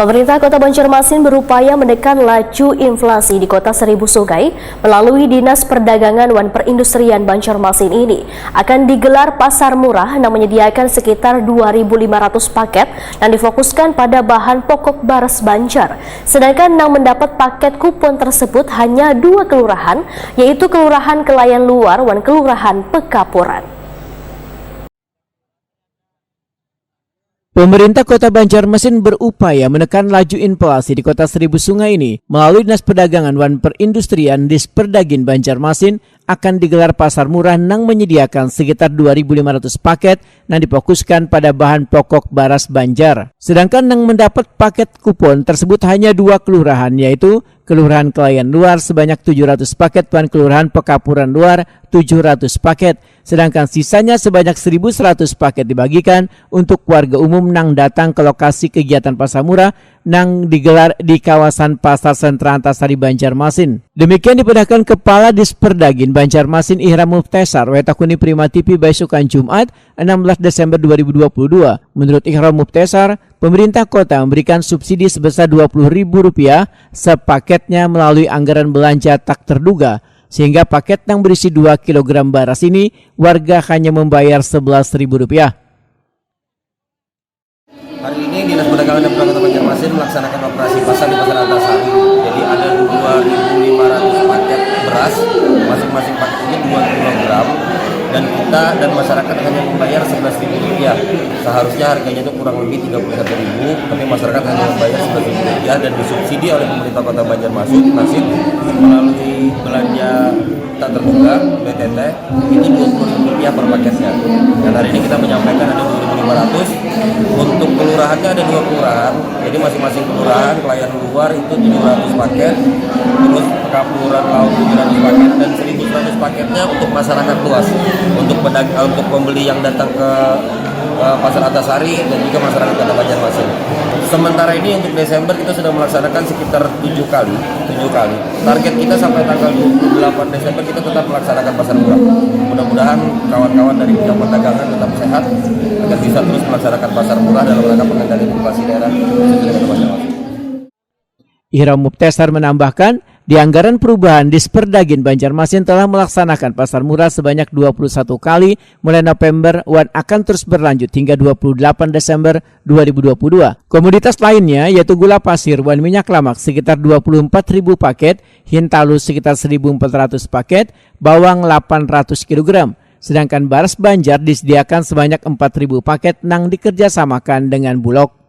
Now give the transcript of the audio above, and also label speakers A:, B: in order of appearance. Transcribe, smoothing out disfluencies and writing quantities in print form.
A: Pemerintah Kota Banjarmasin berupaya menekan laju inflasi di Kota Seribu Sungai melalui Dinas Perdagangan dan Perindustrian Banjarmasin ini. Akan digelar pasar murah yang menyediakan sekitar 2.500 paket yang difokuskan pada bahan pokok beras Banjar. Sedangkan yang mendapat paket kupon tersebut hanya 2 kelurahan, yaitu Kelurahan Kelayan Luar dan Kelurahan Pekapuran.
B: Pemerintah Kota Banjarmasin berupaya menekan laju inflasi di Kota Seribu Sungai ini melalui Dinas Perdagangan dan Perindustrian Disperdagin Banjarmasin akan digelar pasar murah yang menyediakan sekitar 2.500 paket yang difokuskan pada bahan pokok beras Banjar. Sedangkan yang mendapat paket kupon tersebut hanya 2 kelurahan, yaitu Kelurahan Kelayan Luar sebanyak 700 paket dan Kelurahan Pekapuran Luar 700 paket. Sedangkan sisanya sebanyak 1.100 paket dibagikan untuk warga umum yang datang ke lokasi kegiatan pasar murah yang digelar di kawasan Pasar Sentra Antasari Banjarmasin. Demikian diperintahkan Kepala Disperdagin Banjarmasin Ihram Muftesar Wetakuni Prima TV Baisukan Jumat 16 Desember 2022. Menurut Ihram Muftesar, pemerintah kota memberikan subsidi sebesar Rp20.000 sepaketnya melalui anggaran belanja tak terduga. Sehingga paket yang berisi 2 kg beras ini warga hanya membayar Rp11.000.
C: Hari ini Dinas Perdagangan dan Kota Banjarmasin melaksanakan operasi pasar di Pasar Antasari. Jadi ada 2.500 paket beras, masing-masing paketnya 2 kg. Dan kita dan masyarakat hanya membayar Rp11.000. Seharusnya harganya itu kurang lebih Rp31.000, tapi masyarakat hanya membayar Rp11.000 dan disubsidi oleh pemerintah Kota Banjarmasin melalui belanja tak terduga BTT itu Rp20.000 per paketnya. Dan hari ini kita menyampaikan ada 2.500. Untuk kelurahannya ada 2 kelurahan, jadi masing-masing kelurahan Kelayan Luar itu 700 paket, terus Pekapuran Laut 700 paket, dan 1.100 paketnya untuk masyarakat luas, untuk pembeli yang datang ke Pasar Antasari dan juga masyarakat Kota Banjarmasin. Sementara ini untuk Desember kita sudah melaksanakan sekitar 7 kali. Target kita sampai tanggal 28 Desember kita tetap melaksanakan pasar murah. Mudah-mudahan kawan-kawan dari bidang perdagangan tetap sehat agar bisa terus melaksanakan pasar murah dalam rangka pengendalian inflasi daerah.
B: Ihram Muftesar menambahkan, di anggaran perubahan Disperdagin Banjarmasin telah melaksanakan pasar murah sebanyak 21 kali mulai November dan akan terus berlanjut hingga 28 Desember 2022. Komoditas lainnya yaitu gula pasir dan minyak lamak sekitar 24.000 paket, hintalus sekitar 1.400 paket, bawang 800 kg. Sedangkan beras Banjar disediakan sebanyak 4.000 paket yang dikerjasamakan dengan Bulog.